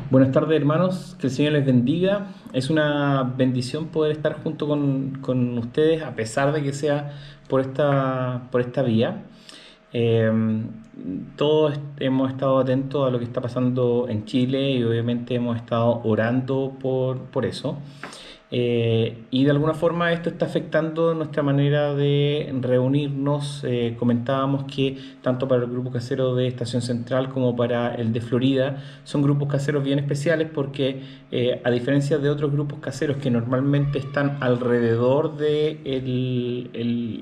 Buenas tardes, hermanos, que el Señor les bendiga. Es una bendición poder estar junto con ustedes, a pesar de que sea por esta vía. Eh, Todos hemos estado atentos a lo que está pasando en Chile y obviamente hemos estado orando por eso. Y de alguna forma esto está afectando nuestra manera de reunirnos. Comentábamos que tanto para el grupo casero de Estación Central como para el de Florida son grupos caseros bien especiales porque a diferencia de otros grupos caseros que normalmente están alrededor de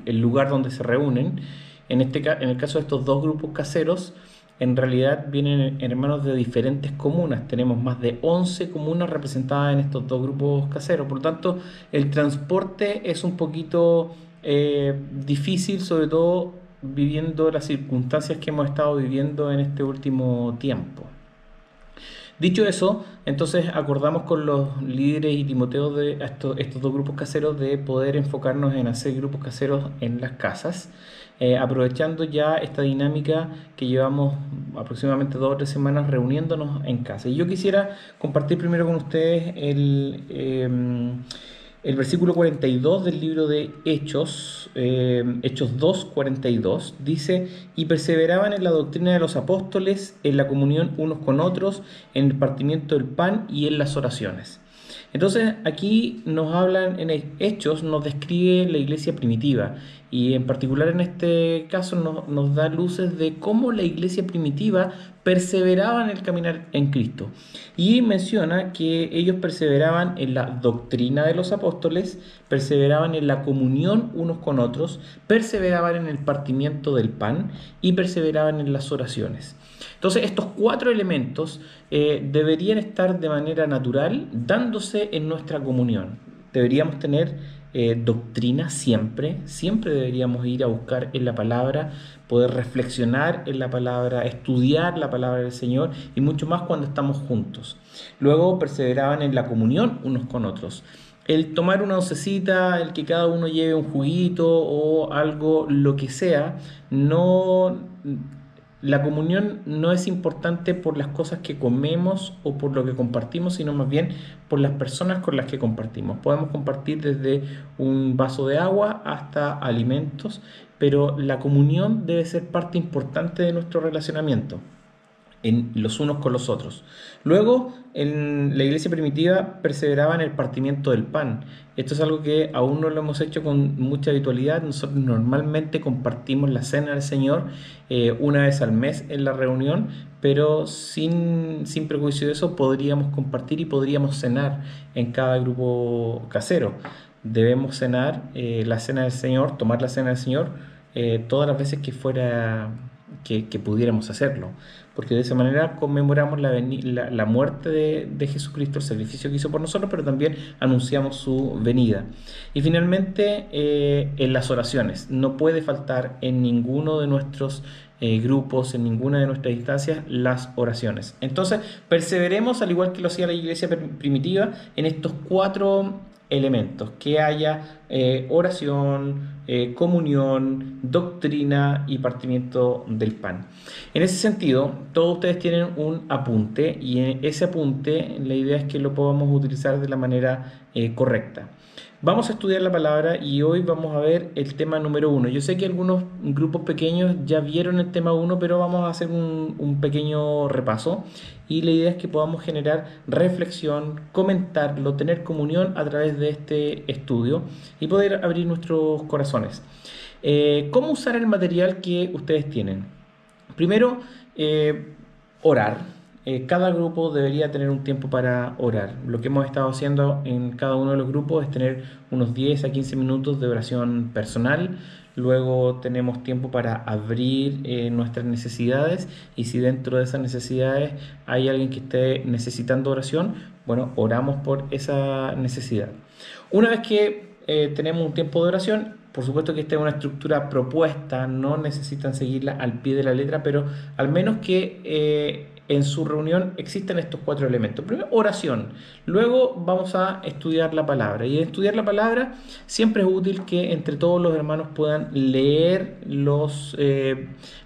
el lugar donde se reúnen, en el caso de estos dos grupos caseros, en realidad vienen hermanos de diferentes comunas. Tenemos más de 11 comunas representadas en estos dos grupos caseros. Por lo tanto, el transporte es un poquito difícil, sobre todo viviendo las circunstancias que hemos estado viviendo en este último tiempo. Dicho eso, entonces acordamos con los líderes y Timoteos de estos dos grupos caseros de poder enfocarnos en hacer grupos caseros en las casas, aprovechando ya esta dinámica que llevamos aproximadamente 2 o 3 semanas reuniéndonos en casa. Y yo quisiera compartir primero con ustedes el versículo 42 del libro de Hechos, Hechos 2, 42, dice: y perseveraban en la doctrina de los apóstoles, en la comunión unos con otros, en el partimiento del pan y en las oraciones. Entonces aquí nos hablan, en Hechos nos describe la iglesia primitiva y en particular en este caso nos da luces de cómo la iglesia primitiva perseveraba en el caminar en Cristo. Y menciona que ellos perseveraban en la doctrina de los apóstoles, perseveraban en la comunión unos con otros, perseveraban en el partimiento del pan y perseveraban en las oraciones. Entonces, estos cuatro elementos deberían estar de manera natural dándose en nuestra comunión. Deberíamos tener doctrina siempre, siempre deberíamos ir a buscar en la palabra, poder reflexionar en la palabra, estudiar la palabra del Señor y mucho más cuando estamos juntos. Luego perseveraban en la comunión unos con otros. El tomar una oncecita, el que cada uno lleve un juguito o algo, lo que sea, no, la comunión no es importante por las cosas que comemos o por lo que compartimos, sino más bien por las personas con las que compartimos. Podemos compartir desde un vaso de agua hasta alimentos, pero la comunión debe ser parte importante de nuestro relacionamiento en los unos con los otros. Luego, en la iglesia primitiva perseveraba en el partimiento del pan. Esto es algo que aún no lo hemos hecho con mucha habitualidad. Nosotros normalmente compartimos la cena del Señor una vez al mes en la reunión, pero sin prejuicio de eso podríamos compartir y podríamos cenar en cada grupo casero. Debemos cenar la cena del Señor, tomar la cena del Señor todas las veces que fuera que pudiéramos hacerlo, porque de esa manera conmemoramos la muerte de Jesucristo, el sacrificio que hizo por nosotros, pero también anunciamos su venida. Y finalmente, en las oraciones, no puede faltar en ninguno de nuestros grupos, en ninguna de nuestras instancias, las oraciones. Entonces, perseveremos, al igual que lo hacía la iglesia primitiva, en estos cuatro elementos: que haya oración, comunión, doctrina y partimiento del pan. En ese sentido, todos ustedes tienen un apunte y en ese apunte la idea es que lo podamos utilizar de la manera correcta. Vamos a estudiar la palabra y hoy vamos a ver el tema número 1. Yo sé que algunos grupos pequeños ya vieron el tema 1, pero vamos a hacer un pequeño repaso y la idea es que podamos generar reflexión, comentarlo, tener comunión a través de este estudio y poder abrir nuestros corazones. ¿Cómo usar el material que ustedes tienen? Primero, orar. Cada grupo debería tener un tiempo para orar. Lo que hemos estado haciendo en cada uno de los grupos es tener unos 10 a 15 minutos de oración personal. Luego tenemos tiempo para abrir nuestras necesidades y si dentro de esas necesidades hay alguien que esté necesitando oración, bueno, oramos por esa necesidad. Una vez que tenemos un tiempo de oración, por supuesto que esta es una estructura propuesta, no necesitan seguirla al pie de la letra, pero al menos que en su reunión existen estos 4 elementos. Primero, oración. Luego vamos a estudiar la palabra. Y en estudiar la palabra siempre es útil que entre todos los hermanos puedan leer los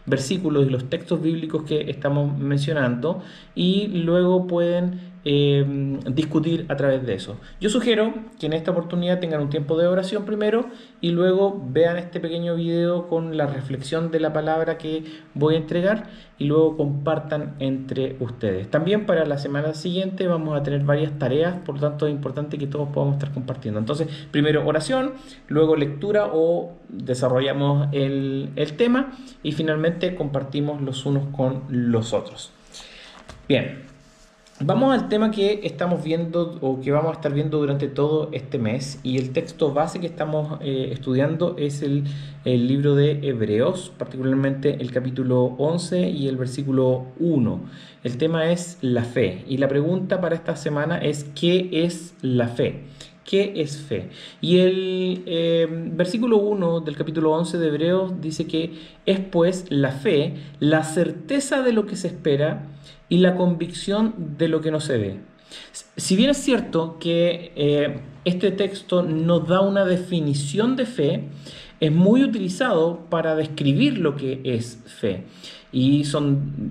versículos y los textos bíblicos que estamos mencionando y luego pueden discutir a través de eso. Yo sugiero que en esta oportunidad tengan un tiempo de oración primero y luego vean este pequeño video con la reflexión de la palabra que voy a entregar y luego compartan entre ustedes. También para la semana siguiente vamos a tener varias tareas, por lo tanto es importante que todos podamos estar compartiendo. Entonces, primero oración, luego lectura o desarrollamos el tema y finalmente compartimos los unos con los otros. Bien. Vamos al tema que estamos viendo o que vamos a estar viendo durante todo este mes, y el texto base que estamos estudiando es el libro de Hebreos, particularmente el capítulo 11 y el versículo 1. El tema es la fe y la pregunta para esta semana es ¿qué es la fe? ¿Qué es fe? Y el versículo 1 del capítulo 11 de Hebreos dice que es pues la fe, la certeza de lo que se espera y la convicción de lo que no se ve. Si bien es cierto que este texto nos da una definición de fe, es muy utilizado para describir lo que es fe. Y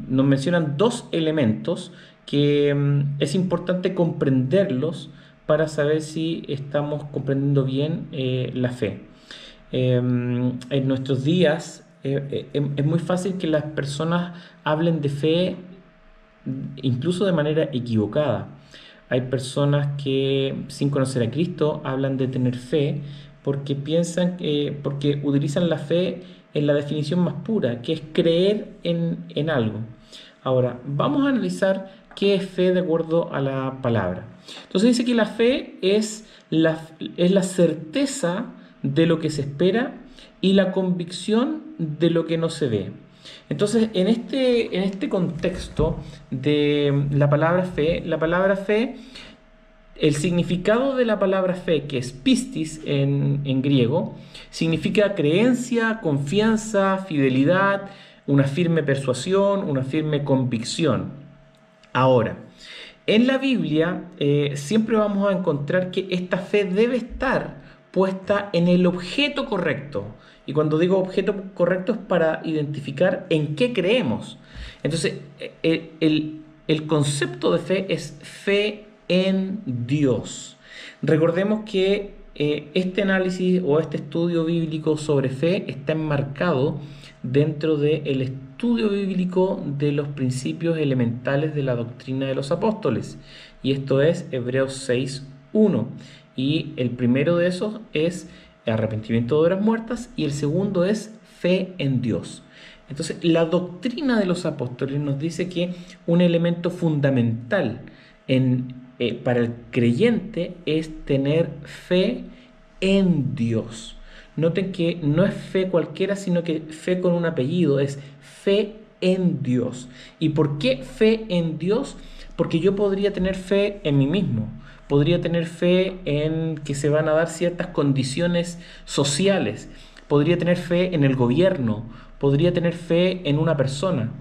nos mencionan 2 elementos que es importante comprenderlos para saber si estamos comprendiendo bien la fe. En nuestros días es muy fácil que las personas hablen de fe incluso de manera equivocada. Hay personas que sin conocer a Cristo hablan de tener fe porque piensan porque utilizan la fe en la definición más pura, que es creer en algo. Ahora, vamos a analizar qué es fe de acuerdo a la palabra. Entonces dice que la fe es la certeza de lo que se espera y la convicción de lo que no se ve. Entonces, en este contexto de la palabra fe, el significado de la palabra fe, que es pistis en griego, significa creencia, confianza, fidelidad, una firme persuasión, una firme convicción. Ahora, en la Biblia siempre vamos a encontrar que esta fe debe estar puesta en el objeto correcto. Y cuando digo objeto correcto es para identificar en qué creemos. Entonces, el concepto de fe es fe en Dios. Recordemos que este análisis o este estudio bíblico sobre fe está enmarcado dentro del estudio bíblico de los principios elementales de la doctrina de los apóstoles. Y esto es Hebreos 6:1. Y el primero de esos es arrepentimiento de obras muertas y el segundo es fe en Dios. Entonces, la doctrina de los apóstoles nos dice que un elemento fundamental para el creyente es tener fe en Dios. Noten que no es fe cualquiera, sino que fe con un apellido, es fe en Dios. ¿Y por qué fe en Dios? Porque yo podría tener fe en mí mismo. Podría tener fe en que se van a dar ciertas condiciones sociales. Podría tener fe en el gobierno. Podría tener fe en una persona.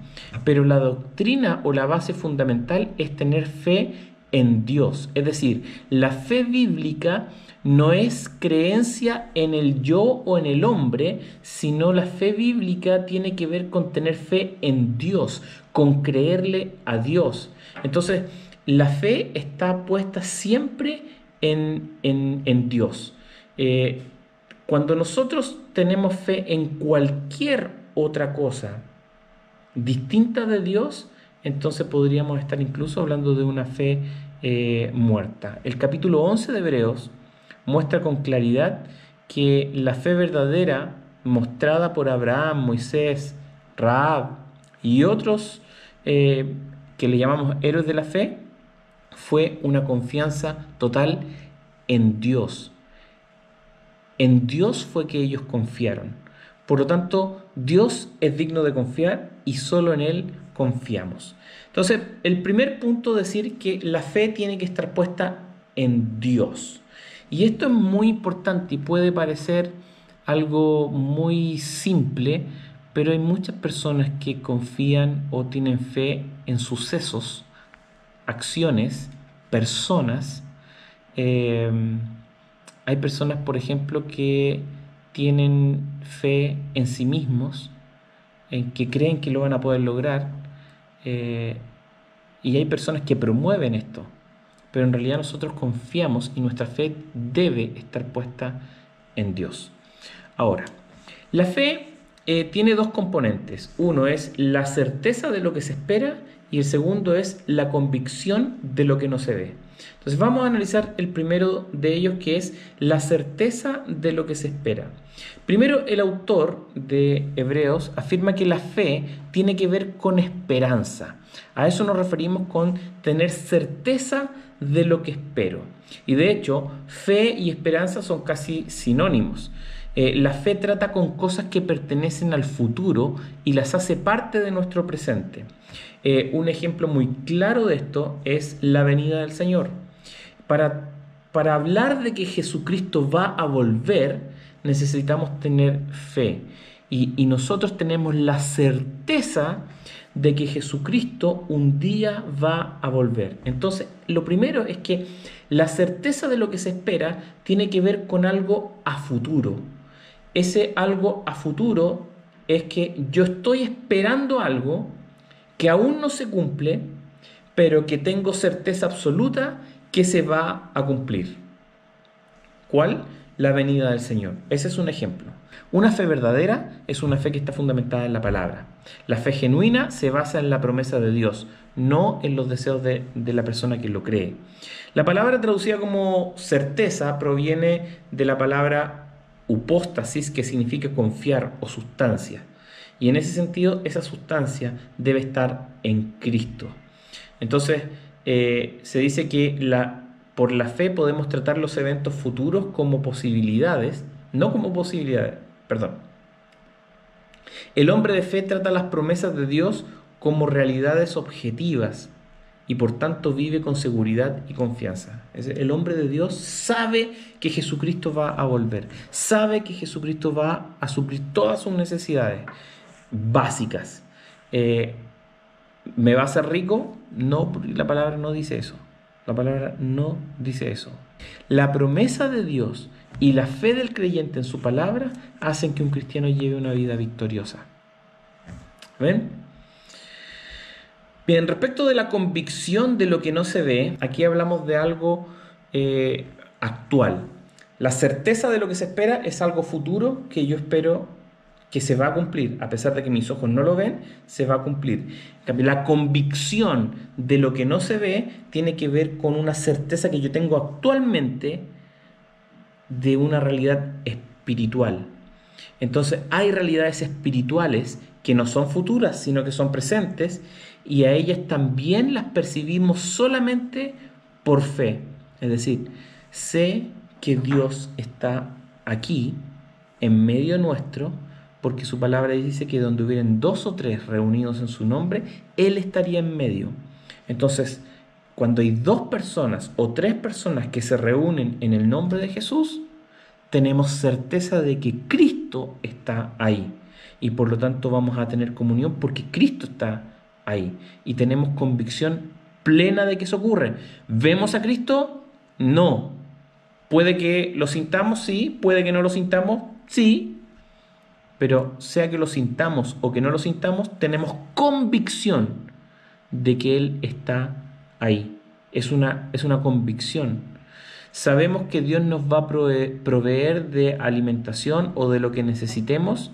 Pero la doctrina o la base fundamental es tener fe en Dios. Es decir, la fe bíblica no es creencia en el yo o en el hombre, sino la fe bíblica tiene que ver con tener fe en Dios, con creerle a Dios. Entonces, la fe está puesta siempre en Dios. Cuando nosotros tenemos fe en cualquier otra cosa distinta de Dios, entonces podríamos estar incluso hablando de una fe muerta. El capítulo 11 de Hebreos muestra con claridad que la fe verdadera mostrada por Abraham, Moisés, Rahab y otros que le llamamos héroes de la fe, fue una confianza total en Dios. En Dios fue que ellos confiaron. Por lo tanto, Dios es digno de confiar y solo en Él confiamos. Entonces, el primer punto es decir que la fe tiene que estar puesta en Dios. Y esto es muy importante y puede parecer algo muy simple, pero hay muchas personas que confían o tienen fe en sucesos, acciones, personas. Eh, Hay personas, por ejemplo, que tienen fe en sí mismos, en que creen que lo van a poder lograr, eh, y hay personas que promueven esto, pero en realidad nosotros confiamos y nuestra fe debe estar puesta en Dios. Ahora, la fe tiene dos componentes. Uno es la certeza de lo que se espera y el segundo es la convicción de lo que no se ve. Entonces vamos a analizar el primero de ellos, que es la certeza de lo que se espera. Primero, el autor de Hebreos afirma que la fe tiene que ver con esperanza. A eso nos referimos con tener certeza de lo que espero. Y de hecho, fe y esperanza son casi sinónimos. La fe trata con cosas que pertenecen al futuro y las hace parte de nuestro presente. Un ejemplo muy claro de esto es la venida del Señor. Para hablar de que Jesucristo va a volver, necesitamos tener fe. Y nosotros tenemos la certeza de que Jesucristo un día va a volver. Entonces, lo primero es que la certeza de lo que se espera tiene que ver con algo a futuro. Ese algo a futuro es que yo estoy esperando algo que aún no se cumple, pero que tengo certeza absoluta que se va a cumplir. ¿Cuál? La venida del Señor. Ese es un ejemplo. Una fe verdadera es una fe que está fundamentada en la palabra. La fe genuina se basa en la promesa de Dios, no en los deseos de la persona que lo cree. La palabra traducida como certeza proviene de la palabra upóstasis, que significa confiar o sustancia. Y en ese sentido, esa sustancia debe estar en Cristo. Entonces, se dice que por la fe podemos tratar los eventos futuros como posibilidades, no como posibilidades, perdón. El hombre de fe trata las promesas de Dios como realidades objetivas y por tanto vive con seguridad y confianza. El hombre de Dios sabe que Jesucristo va a volver, sabe que Jesucristo va a suplir todas sus necesidades básicas. ¿Me va a hacer rico? No, la palabra no dice eso. La palabra no dice eso. La promesa de Dios y la fe del creyente en su palabra hacen que un cristiano lleve una vida victoriosa. ¿Ven? Bien, respecto de la convicción de lo que no se ve, aquí hablamos de algo actual. La certeza de lo que se espera es algo futuro que yo espero que se va a cumplir. A pesar de que mis ojos no lo ven, se va a cumplir. En cambio, la convicción de lo que no se ve tiene que ver con una certeza que yo tengo actualmente de una realidad espiritual. Entonces, hay realidades espirituales que no son futuras, sino que son presentes, y a ellas también las percibimos solamente por fe. Es decir, sé que Dios está aquí, en medio nuestro, porque su palabra dice que donde hubieran 2 o 3 reunidos en su nombre, Él estaría en medio. Entonces, cuando hay 2 personas o 3 personas que se reúnen en el nombre de Jesús, tenemos certeza de que Cristo está ahí. Y por lo tanto vamos a tener comunión porque Cristo está ahí. Y tenemos convicción plena de que eso ocurre. ¿Vemos a Cristo? No. Puede que lo sintamos, sí. Puede que no lo sintamos, sí. Pero sea que lo sintamos o que no lo sintamos, tenemos convicción de que Él está ahí. Es una convicción. Sabemos que Dios nos va a proveer de alimentación o de lo que necesitemos,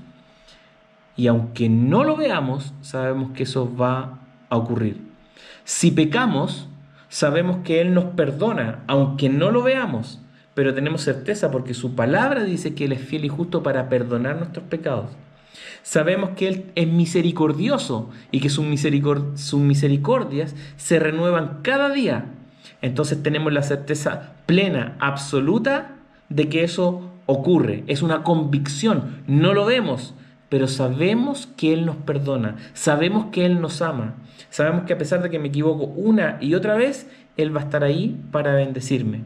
y aunque no lo veamos, sabemos que eso va a ocurrir. Si pecamos, sabemos que Él nos perdona, aunque no lo veamos, pero tenemos certeza porque su palabra dice que Él es fiel y justo para perdonar nuestros pecados. Sabemos que Él es misericordioso y que sus misericordias se renuevan cada día. Entonces tenemos la certeza plena, absoluta, de que eso ocurre. Es una convicción, no lo vemos, pero sabemos que Él nos perdona, sabemos que Él nos ama, sabemos que a pesar de que me equivoco una y otra vez, Él va a estar ahí para bendecirme.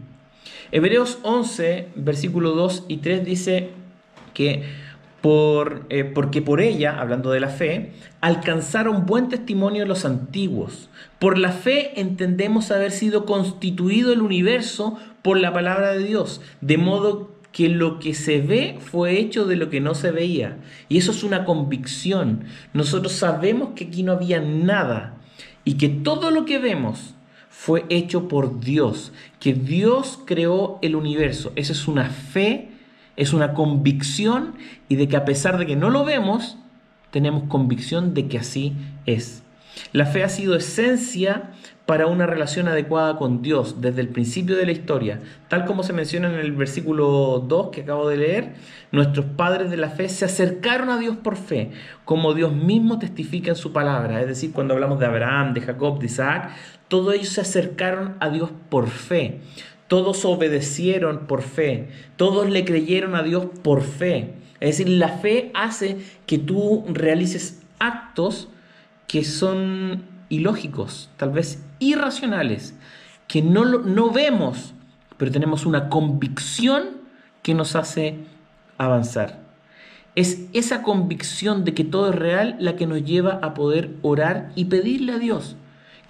Hebreos 11, versículos 2 y 3 dice que porque por ella, hablando de la fe, alcanzaron buen testimonio los antiguos. Por la fe entendemos haber sido constituido el universo por la palabra de Dios, de modo que lo que se ve fue hecho de lo que no se veía. Y eso es una convicción. Nosotros sabemos que aquí no había nada y que todo lo que vemos fue hecho por Dios, que Dios creó el universo. Esa es una fe, es una convicción, y de que a pesar de que no lo vemos, tenemos convicción de que así es. La fe ha sido esencia para una relación adecuada con Dios desde el principio de la historia. Tal como se menciona en el versículo 2 que acabo de leer, nuestros padres de la fe se acercaron a Dios por fe, como Dios mismo testifica en su palabra. Es decir, cuando hablamos de Abraham, de Jacob, de Isaac, todos ellos se acercaron a Dios por fe. Todos obedecieron por fe. Todos le creyeron a Dios por fe. Es decir, la fe hace que tú realices actos que son ilógicos, tal vez irracionales, que no vemos, pero tenemos una convicción que nos hace avanzar. Es esa convicción de que todo es real la que nos lleva a poder orar y pedirle a Dios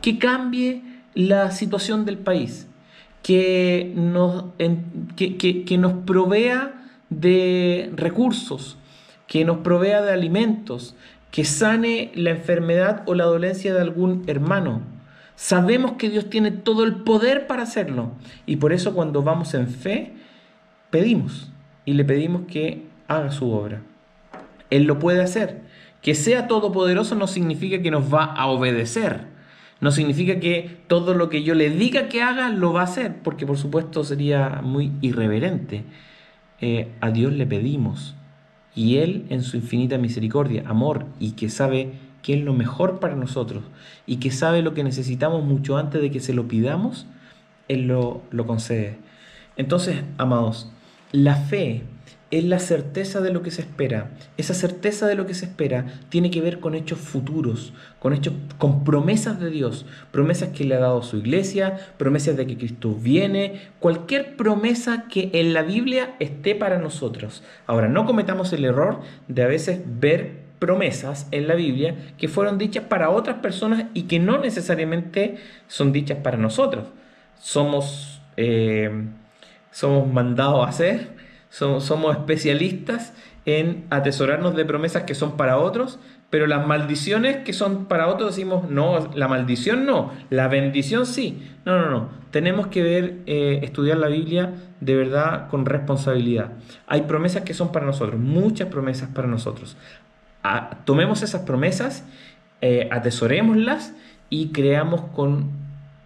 que cambie la situación del país, que nos provea de recursos, que nos provea de alimentos, que sane la enfermedad o la dolencia de algún hermano. Sabemos que Dios tiene todo el poder para hacerlo, y por eso cuando vamos en fe, pedimos y le pedimos que haga su obra. Él lo puede hacer. Que sea todopoderoso no significa que nos va a obedecer. No significa que todo lo que yo le diga que haga lo va a hacer, porque por supuesto sería muy irreverente. A Dios le pedimos, y Él en su infinita misericordia, amor, y que sabe que es lo mejor para nosotros, y que sabe lo que necesitamos mucho antes de que se lo pidamos, Él lo concede. Entonces, amados, la fe es la certeza de lo que se espera. Esa certeza de lo que se espera tiene que ver con hechos futuros, con promesas de Dios, promesas que le ha dado su iglesia, promesas de que Cristo viene, cualquier promesa que en la Biblia esté para nosotros. Ahora, no cometamos el error de a veces ver promesas en la Biblia que fueron dichas para otras personas y que no necesariamente son dichas para nosotros. Somos mandados a hacer. Somos especialistas en atesorarnos de promesas que son para otros, pero las maldiciones que son para otros decimos, no, la maldición no, la bendición sí. No. Tenemos que estudiar la Biblia de verdad con responsabilidad. Hay promesas que son para nosotros, muchas promesas para nosotros. Tomemos esas promesas, atesorémoslas y creamos con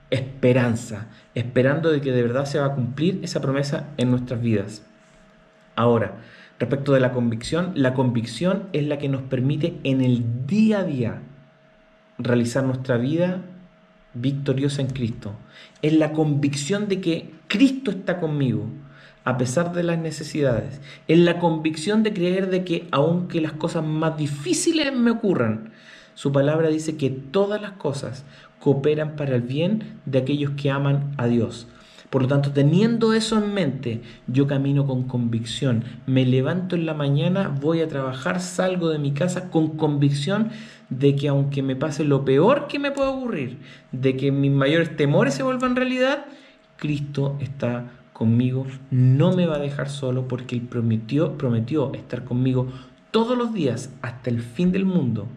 esperanza, esperando de que de verdad se va a cumplir esa promesa en nuestras vidas. Ahora, respecto de la convicción es la que nos permite en el día a día realizar nuestra vida victoriosa en Cristo. Es la convicción de que Cristo está conmigo a pesar de las necesidades. Es la convicción de creer de que aunque las cosas más difíciles me ocurran, su palabra dice que todas las cosas cooperan para el bien de aquellos que aman a Dios. Por lo tanto, teniendo eso en mente, yo camino con convicción. Me levanto en la mañana, voy a trabajar, salgo de mi casa con convicción de que aunque me pase lo peor que me pueda ocurrir, de que mis mayores temores se vuelvan realidad, Cristo está conmigo, no me va a dejar solo porque Él prometió estar conmigo todos los días hasta el fin del mundo,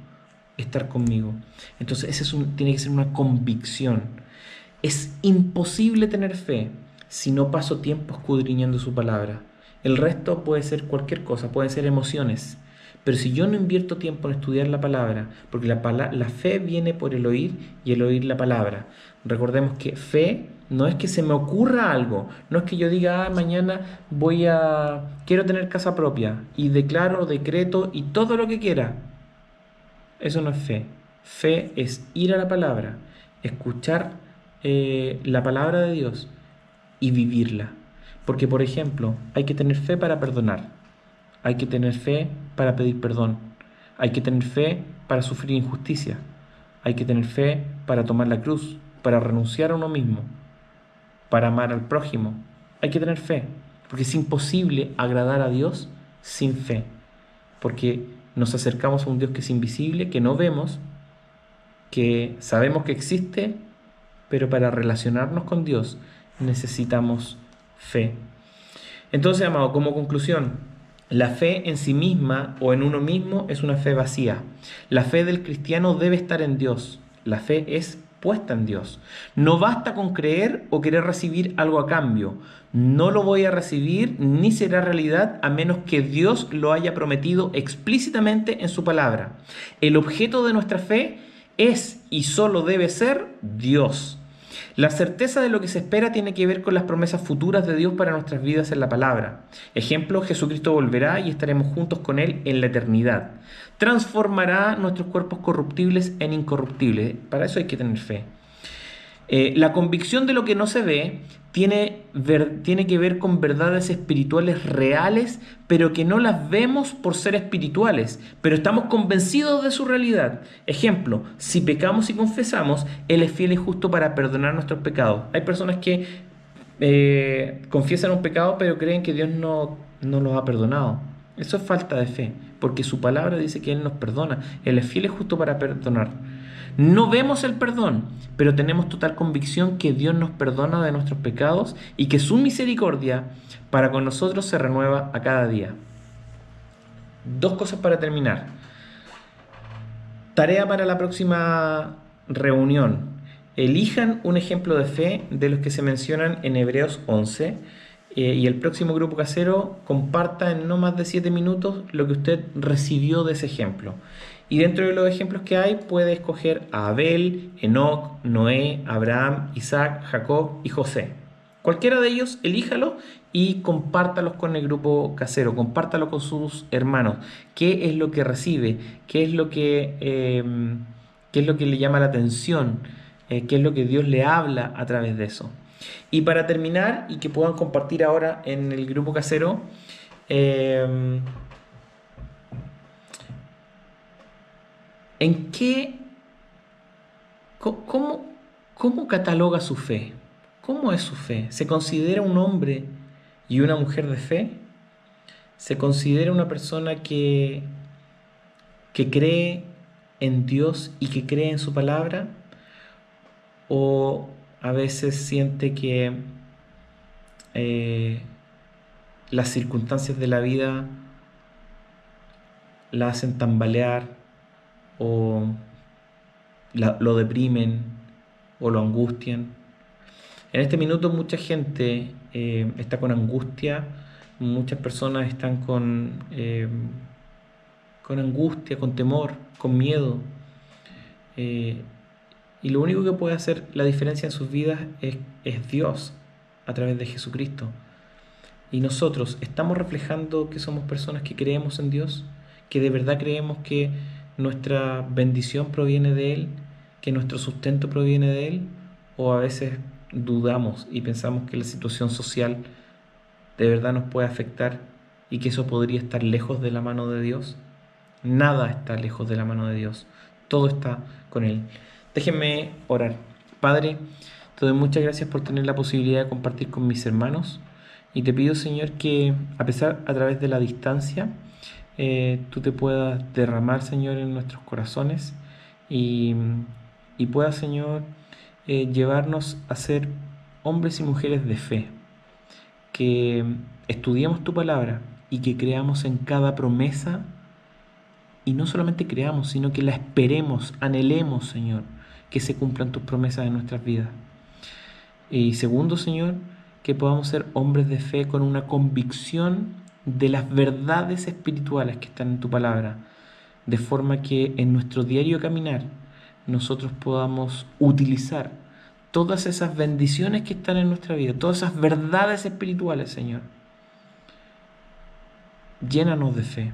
estar conmigo. Entonces, tiene que ser una convicción. Es imposible tener fe si no paso tiempo escudriñando su palabra. El resto puede ser cualquier cosa, pueden ser emociones. Pero si yo no invierto tiempo en estudiar la palabra, porque la fe viene por el oír y el oír la palabra. Recordemos que fe no es que se me ocurra algo, no es que yo diga, mañana quiero tener casa propia y declaro, decreto y todo lo que quiera. Eso no es fe. Fe es ir a la palabra, escuchar la palabra de Dios y vivirla. Porque, por ejemplo, hay que tener fe para perdonar, hay que tener fe para pedir perdón, hay que tener fe para sufrir injusticia, hay que tener fe para tomar la cruz, para renunciar a uno mismo, para amar al prójimo. Hay que tener fe, porque es imposible agradar a Dios sin fe. porque nos acercamos a un Dios que es invisible, que no vemos, que sabemos que existe, pero para relacionarnos con Dios necesitamos fe. Entonces, amado, como conclusión, la fe en sí misma o en uno mismo es una fe vacía. La fe del cristiano debe estar en Dios. La fe es puesta en Dios. No basta con creer o querer recibir algo a cambio. No lo voy a recibir ni será realidad a menos que Dios lo haya prometido explícitamente en su palabra. El objeto de nuestra fe es y solo debe ser Dios. La certeza de lo que se espera tiene que ver con las promesas futuras de Dios para nuestras vidas en la palabra. Ejemplo, Jesucristo volverá y estaremos juntos con Él en la eternidad. Transformará nuestros cuerpos corruptibles en incorruptibles. Para eso hay que tener fe. La convicción de lo que no se ve tiene que ver con verdades espirituales reales, pero que no las vemos por ser espirituales, pero estamos convencidos de su realidad. Ejemplo, si pecamos y confesamos, Él es fiel y justo para perdonar nuestros pecados. Hay personas que confiesan un pecado, pero creen que Dios no los ha perdonado. Eso es falta de fe, porque su palabra dice que Él nos perdona. Él es fiel y justo para perdonar. No vemos el perdón, pero tenemos total convicción que Dios nos perdona de nuestros pecados y que su misericordia para con nosotros se renueva a cada día. Dos cosas para terminar. Tarea para la próxima reunión. Elijan un ejemplo de fe de los que se mencionan en Hebreos 11 y el próximo grupo casero comparta en no más de 7 minutos lo que usted recibió de ese ejemplo. Y dentro de los ejemplos que hay puede escoger a Abel, Enoc, Noé, Abraham, Isaac, Jacob y José. Cualquiera de ellos, elíjalo y compártalos con el grupo casero, compártalo con sus hermanos. ¿Qué es lo que recibe? ¿Qué es lo que le llama la atención? ¿Qué es lo que Dios le habla a través de eso? Y para terminar, y que puedan compartir ahora en el grupo casero, ¿en qué, cómo cataloga su fe? ¿Cómo es su fe? ¿Se considera un hombre y una mujer de fe? ¿Se considera una persona que cree en Dios y que cree en su palabra? ¿O a veces siente que las circunstancias de la vida la hacen tambalear o lo deprimen o lo angustian? En este minuto mucha gente está con angustia, muchas personas están con angustia, con temor, con miedo. Y lo único que puede hacer la diferencia en sus vidas es Dios a través de Jesucristo. Y nosotros estamos reflejando que somos personas que creemos en Dios, que de verdad creemos que nuestra bendición proviene de Él, que nuestro sustento proviene de Él, o a veces dudamos y pensamos que la situación social de verdad nos puede afectar y que eso podría estar lejos de la mano de Dios. Nada está lejos de la mano de Dios, todo está con Él. Déjenme orar. Padre, te doy muchas gracias por tener la posibilidad de compartir con mis hermanos y te pido, Señor, que a través de la distancia, tú te puedas derramar, Señor, en nuestros corazones y puedas, Señor, llevarnos a ser hombres y mujeres de fe, que estudiemos tu palabra y que creamos en cada promesa, y no solamente creamos, sino que la esperemos, anhelemos, Señor, que se cumplan tus promesas en nuestras vidas. Y segundo, Señor, que podamos ser hombres de fe con una convicción de las verdades espirituales que están en tu palabra, de forma que en nuestro diario caminar nosotros podamos utilizar todas esas bendiciones que están en nuestra vida, todas esas verdades espirituales, Señor. Llénanos de fe.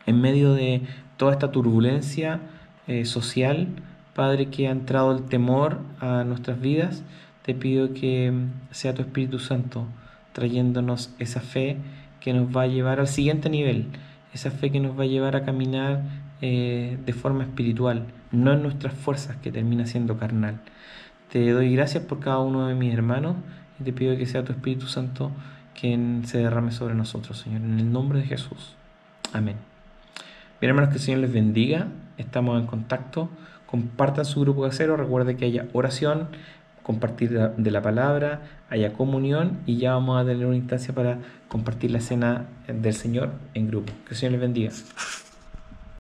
En medio de toda esta turbulencia social, Padre, que ha entrado el temor a nuestras vidas, te pido que sea tu Espíritu Santo trayéndonos esa fe que nos va a llevar al siguiente nivel, esa fe que nos va a llevar a caminar de forma espiritual, no en nuestras fuerzas, que termina siendo carnal. Te doy gracias por cada uno de mis hermanos y te pido que sea tu Espíritu Santo quien se derrame sobre nosotros, Señor, en el nombre de Jesús. Amén. Bien, hermanos, que el Señor les bendiga. Estamos en contacto. Compartan su grupo casero. Recuerden que haya oración, compartir de la palabra, haya comunión y ya vamos a tener una instancia para compartir la cena del Señor en grupo. Que el Señor les bendiga.